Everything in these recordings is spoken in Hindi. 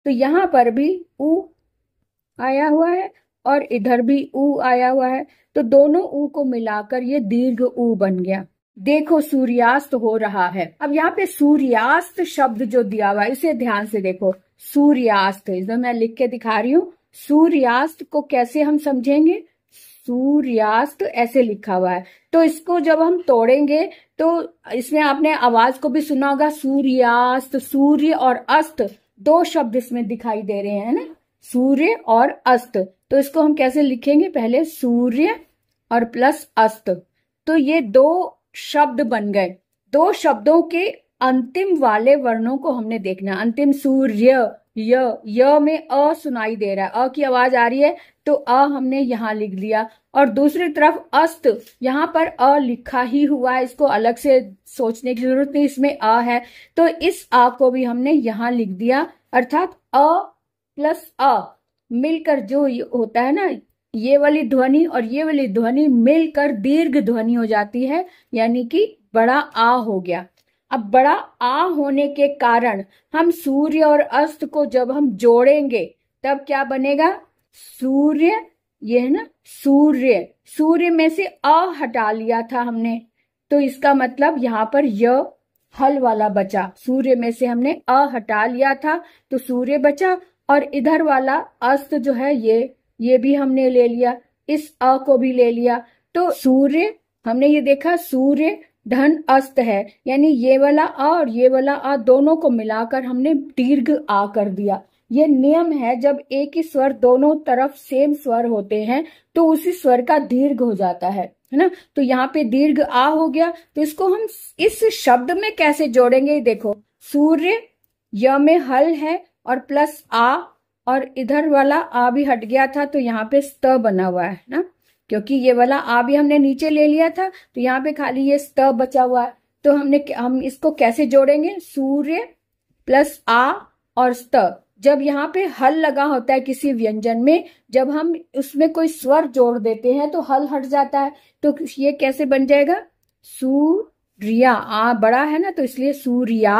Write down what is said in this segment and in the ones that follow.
तो यहाँ पर भी ऊ आया हुआ है और इधर भी ऊ आया हुआ है, तो दोनों ऊ को मिलाकर ये दीर्घ ऊ बन गया। देखो सूर्यास्त हो रहा है। अब यहाँ पे सूर्यास्त शब्द जो दिया हुआ है इसे ध्यान से देखो। सूर्यास्त, इसमें मैं लिख के दिखा रही हूँ। सूर्यास्त को कैसे हम समझेंगे? सूर्यास्त ऐसे लिखा हुआ है, तो इसको जब हम तोड़ेंगे तो इसमें आपने आवाज को भी सुना होगा, सूर्यास्त। सूर्य और अस्त दो शब्द इसमें दिखाई दे रहे हैं ना, सूर्य और अस्त। तो इसको हम कैसे लिखेंगे? पहले सूर्य और प्लस अस्त, तो ये दो शब्द बन गए। दो शब्दों के अंतिम वाले वर्णों को हमने देखना। अंतिम सूर्य, य में अ सुनाई दे रहा है, अ की आवाज आ रही है, तो अ हमने यहां लिख दिया। और दूसरी तरफ अस्त, यहां पर अ लिखा ही हुआ है, इसको अलग से सोचने की जरूरत नहीं, इसमें अ है, तो इस आ को भी हमने यहां लिख दिया। अर्थात अ प्लस अ मिलकर जो होता है ना, ये वाली ध्वनि और ये वाली ध्वनि मिलकर दीर्घ ध्वनि हो जाती है, यानी कि बड़ा आ हो गया। अब बड़ा आ होने के कारण हम सूर्य और अस्त को जब हम जोड़ेंगे तब क्या बनेगा? सूर्य, ये है ना सूर्य, सूर्य में से अ हटा लिया था हमने, तो इसका मतलब यहां पर य हल वाला बचा। सूर्य में से हमने अ हटा लिया था तो सूर्य बचा, और इधर वाला अस्त जो है ये भी हमने ले लिया, इस अ को भी ले लिया। तो सूर्य, हमने ये देखा सूर्य धन अस्त है, यानी ये वाला आ और ये वाला आ दोनों को मिलाकर हमने दीर्घ आ कर दिया। ये नियम है, जब एक ही स्वर दोनों तरफ सेम स्वर होते हैं तो उसी स्वर का दीर्घ हो जाता है ना। तो यहाँ पे दीर्घ आ हो गया, तो इसको हम इस शब्द में कैसे जोड़ेंगे? देखो, सूर्य, य में हल है और प्लस आ, और इधर वाला आ भी हट गया था तो यहाँ पे स्त बना हुआ है ना, क्योंकि ये वाला आ भी हमने नीचे ले लिया था, तो यहाँ पे खाली ये स्त बचा हुआ है। तो हम इसको कैसे जोड़ेंगे? सूर्य प्लस आ और स्त। जब यहाँ पे हल लगा होता है किसी व्यंजन में, जब हम उसमें कोई स्वर जोड़ देते हैं तो हल हट जाता है, तो ये कैसे बन जाएगा? सूर्या, आ बड़ा है ना, तो इसलिए सूर्या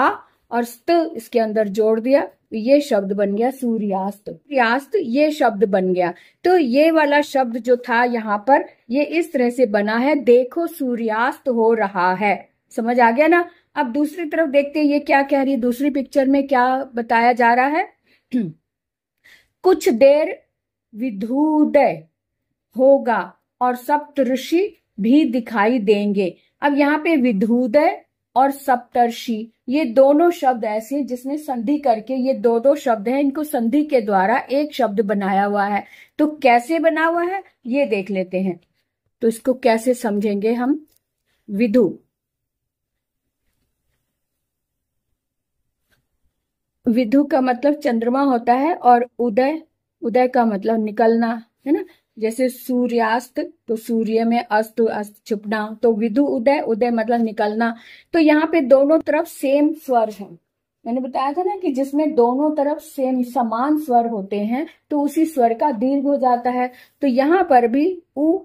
और स्त इसके अंदर जोड़ दिया, तो ये शब्द बन गया सूर्यास्त। सूर्यास्त ये शब्द बन गया। तो ये वाला शब्द जो था यहाँ पर, ये इस तरह से बना है, देखो सूर्यास्त हो रहा है। समझ आ गया ना? अब दूसरी तरफ देखते हैं ये क्या कह रही है, दूसरी पिक्चर में क्या बताया जा रहा है। कुछ देर विधुदय होगा और सप्तऋषि भी दिखाई देंगे। अब यहाँ पे विधुदय और सप्तर्षि ये दोनों शब्द ऐसे हैं जिसमें संधि करके, ये दो शब्द हैं, इनको संधि के द्वारा एक शब्द बनाया हुआ है। तो कैसे बना हुआ है ये देख लेते हैं। तो इसको कैसे समझेंगे हम? विधु, विधु का मतलब चंद्रमा होता है, और उदय, उदय का मतलब निकलना है ना। जैसे सूर्यास्त, तो सूर्य में अस्त, अस्त छुपना, तो विधु उदय, उदय मतलब निकलना। तो यहाँ पे दोनों तरफ सेम स्वर है। मैंने बताया था ना कि जिसमें दोनों तरफ सेम समान स्वर होते हैं तो उसी स्वर का दीर्घ हो जाता है। तो यहाँ पर भी ऊ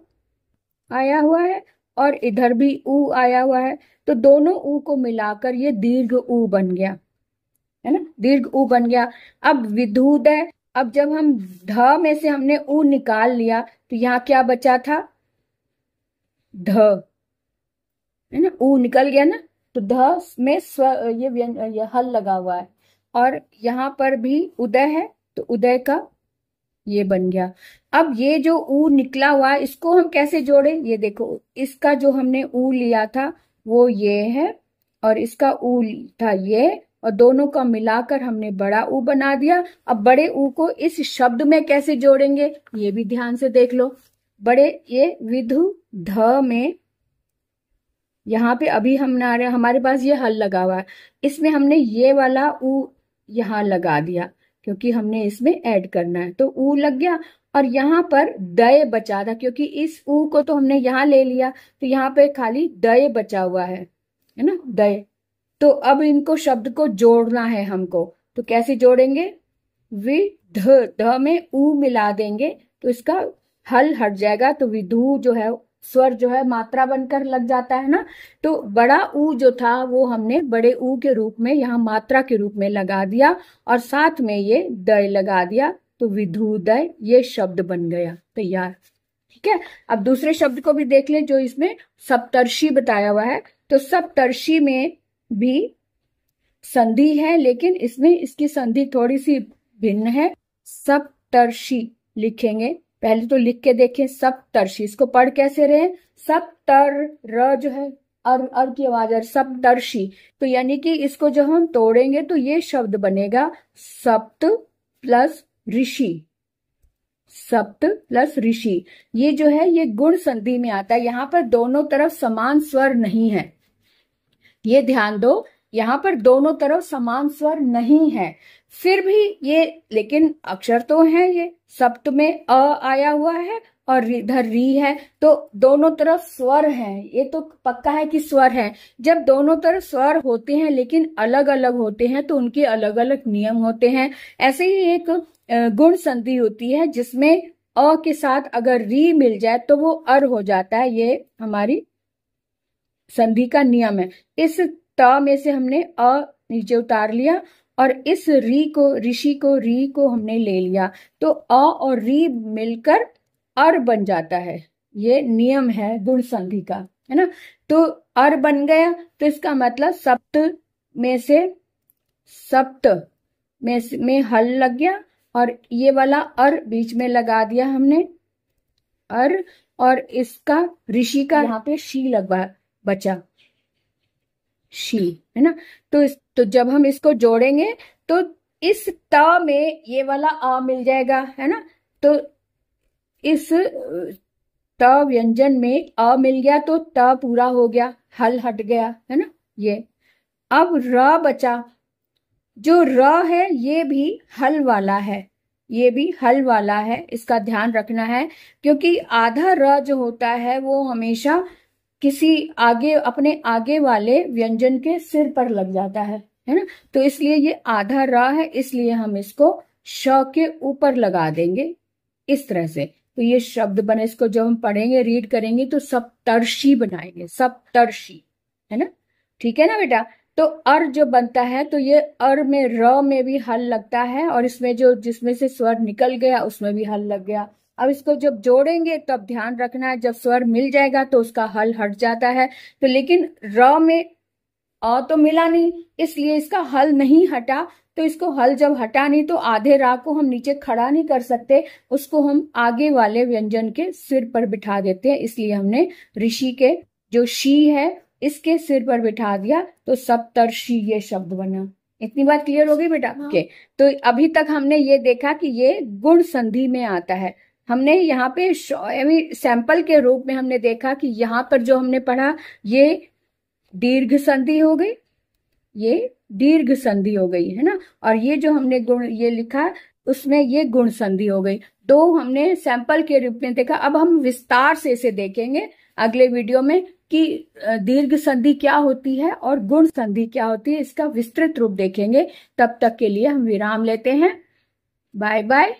आया हुआ है और इधर भी ऊ आया हुआ है, तो दोनों ऊ को मिलाकर ये दीर्घ ऊ बन गया, है ना, दीर्घ ऊ बन गया। अब विधुदय, अब जब हम ध में से हमने ऊ निकाल लिया तो यहाँ क्या बचा था? ध, है ना, ऊ निकल गया ना, तो ध में ये हल लगा हुआ है, और यहाँ पर भी उदय है तो उदय का ये बन गया। अब ये जो ऊ निकला हुआ है इसको हम कैसे जोड़े? ये देखो, इसका जो हमने ऊ लिया था वो ये है, और इसका ऊ था ये, और दोनों का मिलाकर हमने बड़ा ऊ बना दिया। अब बड़े ऊ को इस शब्द में कैसे जोड़ेंगे ये भी ध्यान से देख लो। बड़े, ये विधु ध में, यहाँ पे अभी हमारे पास ये हल लगा हुआ है, इसमें हमने ये वाला ऊ यहाँ लगा दिया क्योंकि हमने इसमें ऐड करना है, तो ऊ लग गया। और यहाँ पर दय बचा था, क्योंकि इस ऊ को तो हमने यहाँ ले लिया, तो यहाँ पे खाली दय बचा हुआ है ना, दय। तो अब इनको शब्द को जोड़ना है हमको, तो कैसे जोड़ेंगे? ध में ऊ मिला देंगे तो इसका हल हट जाएगा, तो विधु जो है स्वर जो है मात्रा बनकर लग जाता है ना। तो बड़ा ऊ जो था वो हमने बड़े ऊ के रूप में यहाँ मात्रा के रूप में लगा दिया और साथ में ये दय लगा दिया, तो विधुदय ये शब्द बन गया तैयार। ठीक है, अब दूसरे शब्द को भी देख लें जो इसमें सप्तर्षि बताया हुआ है। तो सप्तर्षि में भी संधि है, लेकिन इसमें इसकी संधि थोड़ी सी भिन्न है। सप्तर्षि लिखेंगे, पहले तो लिख के देखें सप्तर्षि, इसको पढ़ कैसे रहे, सप्तर र जो है अर की आवाज है, सप्तर्षि। तो यानी कि इसको जब हम तोड़ेंगे तो ये शब्द बनेगा सप्त प्लस ऋषि, सप्त प्लस ऋषि। ये जो है ये गुण संधि में आता है। यहाँ पर दोनों तरफ समान स्वर नहीं है, ये ध्यान दो, यहाँ पर दोनों तरफ समान स्वर नहीं है, फिर भी ये लेकिन अक्षर तो है, ये सप्त में अ आया हुआ है और इधर री है, तो दोनों तरफ स्वर है, ये तो पक्का है कि स्वर है। जब दोनों तरफ स्वर होते हैं लेकिन अलग अलग होते हैं तो उनके अलग अलग नियम होते हैं। ऐसे ही एक गुण संधि होती है जिसमें अ के साथ अगर री मिल जाए तो वो अर हो जाता है, ये हमारी संधि का नियम है। इस त में से हमने अ नीचे उतार लिया और इस री को ऋषि को री को हमने ले लिया, तो अ और री मिलकर अर बन जाता है। ये नियम है गुण संधि का, है ना। तो अर बन गया, तो इसका मतलब सप्त में हल लग गया और ये वाला अर बीच में लगा दिया हमने अर, और इसका ऋषि का यहाँ पे शी लगा बचा, शी, है ना। तो जब हम इसको जोड़ेंगे तो इस त में ये वाला आ मिल जाएगा, है ना। तो इस त व्यंजन में अ मिल गया तो त पूरा हो गया, हल हट गया, है ना। ये अब र बचा, जो र है ये भी हल वाला है, ये भी हल वाला है, इसका ध्यान रखना है, क्योंकि आधा र जो होता है वो हमेशा किसी आगे अपने आगे वाले व्यंजन के सिर पर लग जाता है ना। तो इसलिए ये आधा र है, इसलिए हम इसको श के ऊपर लगा देंगे इस तरह से। तो ये शब्द बने, इसको जब हम पढ़ेंगे रीड करेंगे तो सप्तर्षि बनाएंगे, सप्तर्षि, है ना। ठीक है ना बेटा। तो अर जो बनता है तो ये अर में र में भी हल लगता है और इसमें जो जिसमें से स्वर निकल गया उसमें भी हल लग गया। अब इसको जब जोड़ेंगे तब ध्यान रखना है, जब स्वर मिल जाएगा तो उसका हल हट जाता है। तो लेकिन र में अ तो मिला नहीं, इसलिए इसका हल नहीं हटा। तो इसको हल जब हटा नहीं तो आधे रा को हम नीचे खड़ा नहीं कर सकते, उसको हम आगे वाले व्यंजन के सिर पर बिठा देते हैं, इसलिए हमने ऋषि के जो शी है इसके सिर पर बिठा दिया, तो सप्तर्षि ये शब्द बना। इतनी बात क्लियर हो गई बेटा? हाँ। ओके, तो अभी तक हमने ये देखा कि ये गुण संधि में आता है। हमने यहाँ पे सैंपल के रूप में हमने देखा कि यहाँ पर जो हमने पढ़ा ये दीर्घ संधि हो गई, ये दीर्घ संधि हो गई, है ना। और ये जो हमने गुण ये लिखा उसमें ये गुण संधि हो गई। दो हमने सैंपल के रूप में देखा। अब हम विस्तार से इसे देखेंगे अगले वीडियो में कि दीर्घ संधि क्या होती है और गुण संधि क्या होती है, इसका विस्तृत रूप देखेंगे। तब तक के लिए हम विराम लेते हैं। Bye bye.